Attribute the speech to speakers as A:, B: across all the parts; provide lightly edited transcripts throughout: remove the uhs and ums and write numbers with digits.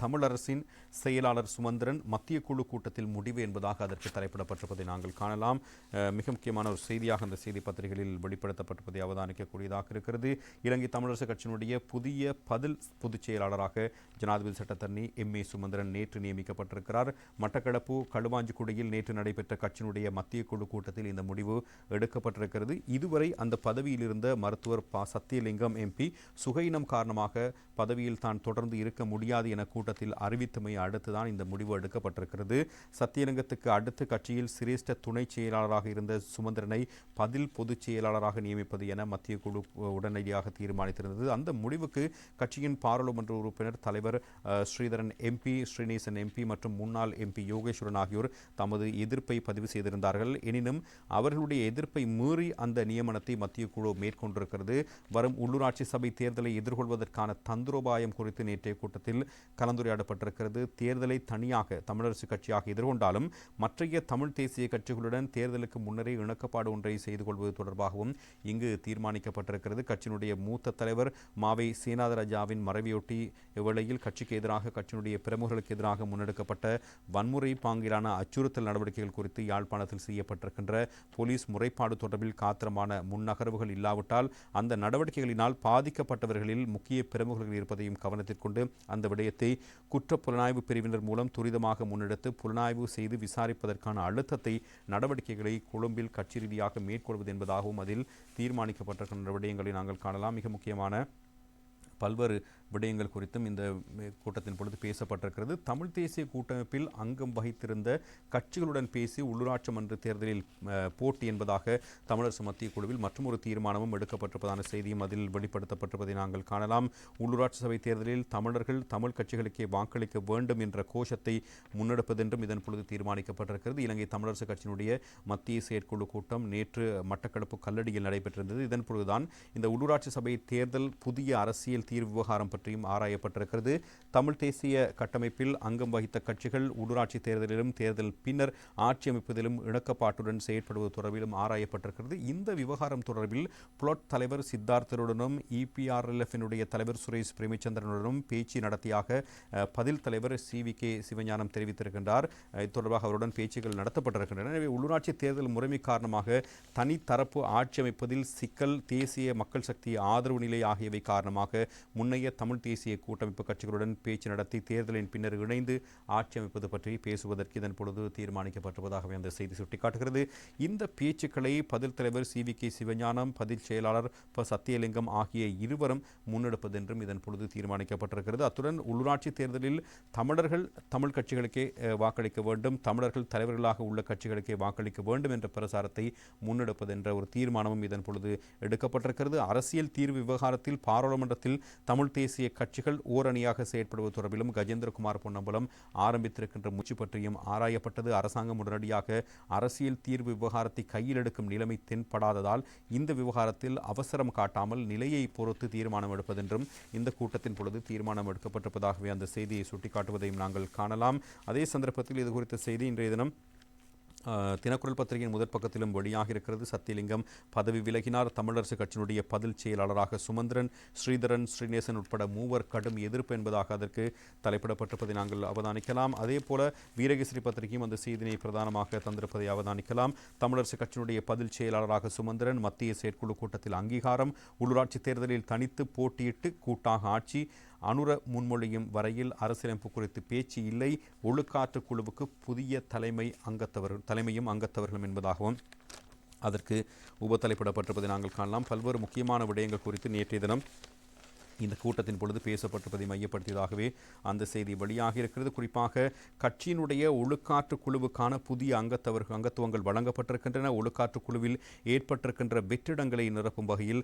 A: தமிழரசின் செயலாளர் சுமந்திரன் மத்திய குழு கூட்டத்தில் முடிவு என்பதாக அதற்கு தலைப்பிடப்பட்டிருப்பதை நாங்கள் காணலாம். மிக முக்கியமான ஒரு செய்தியாக அந்த செய்தி பத்திரிகைகளில் வெளிப்படுத்தப்பட்டிருப்பதை அவதானிக்கக்கூடியதாக இருக்கிறது. இலங்கை தமிழரசு கட்சியினுடைய புதிய பொதுச் செயலாளராக ஜனாதிபதி சட்டத்தரணி எம்.ஏ. சுமந்திரன் நேற்று நியமிக்கப்பட்டிருக்கிறார். மட்டக்களப்பு களுவாஞ்சிக்குடியில் நேற்று நடைபெற்ற கட்சியினுடைய மத்திய குழு கூட்டத்தில் இந்த முடிவு எடுக்கப்பட்டிருக்கிறது. இதுவரை அந்த பதவியில் இருந்த மருத்துவர் சத்தியலிங்கம் எம்பி சுகையினம் காரணமாக பதவியில் தான் தொடர்ந்து இருக்க முடியாது என கூட்டத்தில் அறிவித்தமை அடுத்துதான் இந்த முடிவு எடுக்கப்பட்டிருக்கிறது. சத்தியலிங்கத்துக்கு அடுத்து கட்சியில் சிரேஷ்ட துணை செயலாளராக இருந்த சுமந்திரனை பொதுச் செயலாளராக நியமிப்பது என மத்திய குழு உடனடியாக தீர்மானித்திருந்தது. அந்த முடிவுக்கு கட்சியின் பாராளுமன்ற உறுப்பினர் தலைவர் ஸ்ரீதரன் எம்பி, ஸ்ரீநேசன் எம்பி மற்றும் முன்னாள் எம்பி யோகேஸ்வரன் ஆகியோர் தமது எதிர்ப்பை பதிவு செய்திருந்தார்கள். எனினும் அவர்களுடைய எதிர்ப்பை மீறி அந்த நியமனத்தை மத்திய குழு மேற்கொண்டிருக்கிறது. வரும் உள்ளூராட்சி சபை தேர்தலை எதிர்கொள்வதற்கான தந்திரோபாயம் குறித்து நேற்றைய கூட்டத்தில் கலந்துரையாடப்பட்டிருக்கிறது. தேர்தலை தனியாக தமிழரசு கட்சியாக எதிர்கொண்டாலும் மற்றைய தமிழ் தேசிய கட்சிகளுடன் தேர்தலுக்கு முன்னரே இணக்கப்பாடு ஒன்றை செய்து கொள்வது தொடர்பாகவும் இங்கு தீர்மானிக்கப்பட்டிருக்கிறது. கட்சியினுடைய மூத்த தலைவர் மாவை சேனாதராஜாவின் மறைவையொட்டி இவ்வேளையில் கட்சிக்கு எதிராக கட்சியினுடைய பிரமுகர்களுக்கு எதிராக முன்னெடுக்கப்பட்ட வன்முறை பாங்கிலான அச்சுறுத்தல் நடவடிக்கைகள் குறித்து யாழ்ப்பாணத்தில் செய்யப்பட்டிருக்கின்ற போலீஸ் முறைப்பாடு தொடர்பில் காத்திரமான முன்னகர்வுகள் இல்லாவிட்டால் அந்த நடவடிக்கைகளினால் பாதிக்கப்பட்டவர்களில் முக்கிய பிரமுகர்கள் இருப்பதையும் கவனத்திற்கொண்டு அந்த விடயத்தை குற்ற புலனாய்வு பிரிவினர் மூலம் துரிதமாக முன்னெடுத்து புலனாய்வு செய்து விசாரிப்பதற்கான அழுத்தத்தை நடவடிக்கைகளை கொழும்பில் கட்சி ரீதியாக மேற்கொள்வது என்பதாகவும் அதில் தீர்மானிக்கப்பட்டிருக்கின்ற விடயங்களை நாங்கள் காணலாம். மிக முக்கியமான பல்வேறு விடயங்கள் குறித்தும் இந்த கூட்டத்தின் பொழுது பேசப்பட்டிருக்கிறது. தமிழ் தேசிய கூட்டமைப்பில் அங்கம் வகித்திருந்த கட்சிகளுடன் பேசி உள்ளூராட்சி மன்ற தேர்தலில் போட்டி என்பதாக தமிழரசு மத்திய குழுவில் மற்றொரு தீர்மானமும் எடுக்கப்பட்டிருப்பதான செய்தியும் அதில் வெளிப்படுத்தப்பட்டிருப்பதை நாங்கள் காணலாம். உள்ளூராட்சி சபை தேர்தலில் தமிழர்கள் தமிழ் கட்சிகளுக்கே வாக்களிக்க வேண்டும் என்ற கோஷத்தை முன்னெடுப்பதென்றும் இதன் பொழுது தீர்மானிக்கப்பட்டிருக்கிறது. இலங்கை தமிழரசு கட்சியினுடைய மத்திய செயற்குழு கூட்டம் நேற்று மட்டக்களப்பு கல்லடியில் நடைபெற்றிருந்தது. இதன் பொழுதுதான் இந்த உள்ளூராட்சி சபை தேர்தல் புதிய அரசியல் தீர்வு விவகாரம் பற்றியும் ஆராயப்பட்டிருக்கிறது. தமிழ் தேசிய கட்டமைப்பில் அங்கம் வகித்த கட்சிகள் உள்ளூராட்சி தேர்தலிலும் தேர்தல் பின்னர் ஆட்சி அமைப்பதிலும் இணக்கப்பாட்டுடன் செயற்படுவது தொடர்பிலும் ஆராயப்பட்டிருக்கிறது. இந்த விவகாரம் தொடர்பில் புளொட் தலைவர் சித்தார்த்தருடனும் இபிஆர்எல்எஃபினுடைய தலைவர் சுரேஷ் பிரேமச்சந்திரனுடனும் பேச்சு நடத்தியாக பதில் தலைவர் சி.வி.கே. சிவஞானம் தெரிவித்திருக்கின்றார். இது தொடர்பாக அவருடன் பேச்சுக்கள் நடத்தப்பட்டிருக்கின்றன. எனவே உள்ளூராட்சி தேர்தல் முறைமை காரணமாக தனித்தரப்பு ஆட்சி அமைப்பதில் சிக்கல், தேசிய மக்கள் சக்தி ஆதரவு நிலை ஆகியவை காரணமாக முன்னைய தமிழ் தேசிய கூட்டமைப்பு கட்சிகளுடன் பேச்சு நடத்தி தேர்தலின் பின்னர் இணைந்து ஆட்சி அமைப்பது பற்றி பேசுவதற்கு இதன் பொழுது தீர்மானிக்கப்பட்டிருப்பதாகவே அந்த செய்தி சுட்டிக்காட்டுகிறது. இந்த பேச்சுக்களை பதில் தலைவர் சி.வி.கே. சிவஞானம், பதில் செயலாளர் சத்தியலிங்கம் ஆகிய இருவரும் முன்னெடுப்பதென்றும் இதன் பொழுது தீர்மானிக்கப்பட்டிருக்கிறது. அத்துடன் உள்ளூராட்சி தேர்தலில் தமிழர்கள் தமிழ் கட்சிகளுக்கே வாக்களிக்க வேண்டும், தமிழர்கள் தலைவர்களாக உள்ள கட்சிகளுக்கே வாக்களிக்க வேண்டும் என்ற பிரசாரத்தை முன்னெடுப்பதென்ற ஒரு தீர்மானமும் இதன் பொழுது எடுக்கப்பட்டிருக்கிறது. அரசியல் தீர்வு விவகாரத்தில் பாராளுமன்றத்தில் தமிழ் தேசிய கட்சிகள் ஓரணியாக செயற்படுவது தொடர்பிலும் கஜேந்திரகுமார் பொன்னம்பலம் ஆரம்பித்திருக்கின்ற முயற்சி பற்றியும் ஆராயப்பட்டது. அரசாங்கம் உடனடியாக அரசியல் தீர்வு விவகாரத்தை கையில் எடுக்கும் நிலைமை தென்படாததால் இந்த விவகாரத்தில் அவசரம் காட்டாமல் நிலையை பொறுத்து தீர்மானம் எடுப்பதென்றும் இந்த கூட்டத்தின் பொழுது தீர்மானம் எடுக்கப்பட்டிருப்பதாகவே அந்த செய்தியை சுட்டிக்காட்டுவதையும் நாங்கள் காணலாம். அதே சந்தர்ப்பத்தில் இது குறித்த செய்தி இன்றைய தினம் தினக்குரல் பத்திரிகையின் முதற் பக்கத்திலும் வெளியாக இருக்கிறது. சத்தியலிங்கம் பதவி விலகினார். தமிழரசு கட்சியினுடைய பதில் செயலாளராக சுமந்திரன், ஸ்ரீதரன், ஸ்ரீநேசன் உட்பட மூவர் கடும் எதிர்ப்பு என்பதாக அதற்கு தலைப்பிடப்பட்டிருப்பதை நாங்கள் அவதானிக்கலாம். அதே போல வீரகேசரி பத்திரிகையும் அந்த செய்தியை பிரதானமாக தந்திருப்பதை அவதானிக்கலாம். தமிழரசு கட்சியினுடைய பதில் செயலாளராக சுமந்திரன், மத்திய செயற்குழு கூட்டத்தில் அங்கீகாரம், உள்ளூராட்சி தேர்தலில் தனித்து போட்டியிட்டு கூட்டாக ஆட்சி, அனுர முன்மொழியும் வரையில் அரசியலமைப்பு குறித்து பேச்சு இல்லை, ஒழுக்காற்று குழுவுக்கு புதிய தலைமையும் அங்கத்தவர்களும் என்பதாகவும் அதற்கு உபத்தலைப்பிடப்பட்டிருப்பதை நாங்கள் காணலாம். பல்வேறு முக்கியமான விடயங்கள் குறித்து நேற்றைய தினம் இந்த கூட்டத்தின் பொழுது பேசப்பட்டிருப்பதை மையப்படுத்தியதாகவே அந்த செய்தி வெளியாக இருக்கிறது. குறிப்பாக கட்சியினுடைய ஒழுக்காற்று குழுவுக்கான புதிய அங்கத்துவங்கள் வழங்கப்பட்டிருக்கின்றன. ஒழுக்காற்று குழுவில் ஏற்பட்டிருக்கின்ற வெற்றிடங்களை நிரப்பும் வகையில்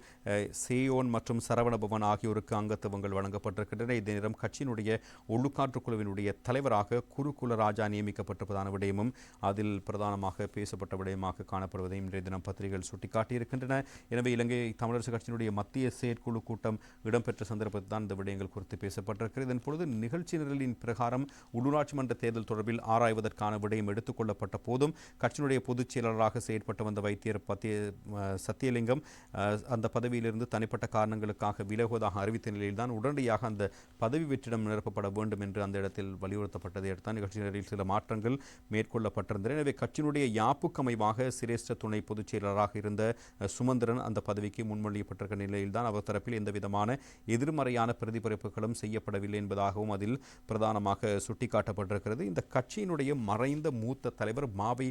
A: சேயோன் மற்றும் சரவணபவன் ஆகியோருக்கு அங்கத்துவங்கள் வழங்கப்பட்டிருக்கின்றன. இதே நேரம் கட்சியினுடைய ஒழுக்காற்று குழுவினுடைய தலைவராக குருகுலராஜா நியமிக்கப்பட்டிருப்பதான விடயமும் அதில் பிரதானமாக பேசப்பட்ட விடயமாக காணப்படுவதை இன்றைய தினம் பத்திரிகைகள் சுட்டிக்காட்டியிருக்கின்றன. எனவே இலங்கை தமிழரசு கட்சியினுடைய மத்திய செயற்குழு கூட்டம் இடம்பெற்ற இடம்பெற்ற சந்தர்ப்பத்தில் தான் இந்த விடயங்கள் குறித்து பேசப்பட்டிருக்கிறது. இதன் பொழுது நிகழ்ச்சி நிரலின் பிரகாரம் உள்ளூராட்சி மன்ற தேர்தல் தொடர்பில் ஆராய்வதற்கான விடயம் எடுத்துக் கொள்ளப்பட்ட போதும் கட்சியினுடைய பொதுச் செயலாளராக செயற்பட்டு வந்த வைத்தியர் சத்தியலிங்கம் அந்த பதவியிலிருந்து தனிப்பட்ட காரணங்களுக்காக விலகுவதாக அறிவித்த நிலையில்தான் உடனடியாக அந்த பதவி வெற்றிடம் நிரப்பப்பட வேண்டும் என்று அந்த இடத்தில் வலியுறுத்தப்பட்டதை அடுத்த நிகழ்ச்சி நிரலில் சில மாற்றங்கள் மேற்கொள்ளப்பட்டிருந்தன. எனவே கட்சியினுடைய யாப்புக்கமைவாக சிரேஷ்ட துணை பொதுச் செயலாளராக இருந்த சுமந்திரன் அந்த பதவிக்கு முன்மொழியப்பட்டிருக்கிற நிலையில்தான் அவர் தரப்பில் எந்த விதமான எதிர்மறையான பிரதிபலிப்புகளும் செய்யப்படவில்லை என்பதாகவும் அதில் பிரதானமாக சுட்டிக்காட்டப்பட்டிருக்கிறது. இந்த கட்சியினுடைய மறைந்த மூத்த தலைவர் மாவை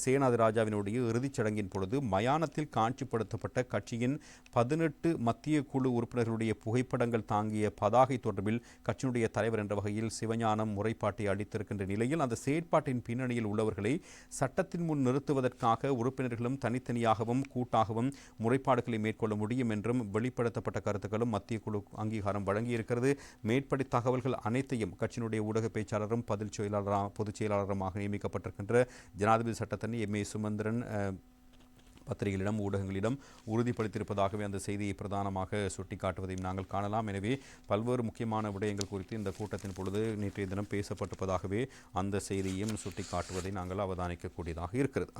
A: சேனாதி ராஜாவினுடைய இறுதிச் சடங்கின் பொழுது மயானத்தில் காட்சிப்படுத்தப்பட்ட கட்சியின் 18 மத்திய குழு உறுப்பினர்களுடைய புகைப்படங்கள் தாங்கிய பதாகை தொடர்பில் கட்சியினுடைய தலைவர் என்ற வகையில் சிவஞானம் முறைப்பாட்டை அளித்திருக்கின்ற நிலையில் அந்த செயற்பாட்டின் பின்னணியில் உள்ளவர்களை சட்டத்தின் முன் நிறுத்துவதற்காக உறுப்பினர்களும் தனித்தனியாகவும் கூட்டாகவும் முறைப்பாடுகளை மேற்கொள்ள முடியும் என்றும் வெளிப்படுத்தப்பட்ட கருத்துக்களும் மத்திய குழு அங்கீகாரம் வழங்கியிருக்கிறது. மேற்படி தகவல்கள் அனைத்தையும் கட்சியினுடைய ஊடக பேச்சாளரும் பொதுச் செயலாளருமாக நியமிக்கப்பட்டிருக்கின்ற ஜனாதிபதி சட்டத்தரணி எம் ஏ சுமந்திரன் பத்திரிகைகளிடம் ஊடகங்களிடம் உறுதிப்படுத்தியிருப்பதாகவே அந்த செய்தியை பிரதானமாக சுட்டிக்காட்டுவதையும் நாங்கள் காணலாம். எனவே பல்வேறு முக்கியமான விடயங்கள் குறித்து இந்த கூட்டத்தின் பொழுது நேற்றைய தினம் பேசப்பட்டிருப்பதாகவே அந்த செய்தியையும் சுட்டிக்காட்டுவதை நாங்கள் அவதானிக்கக்கூடியதாக இருக்கிறது.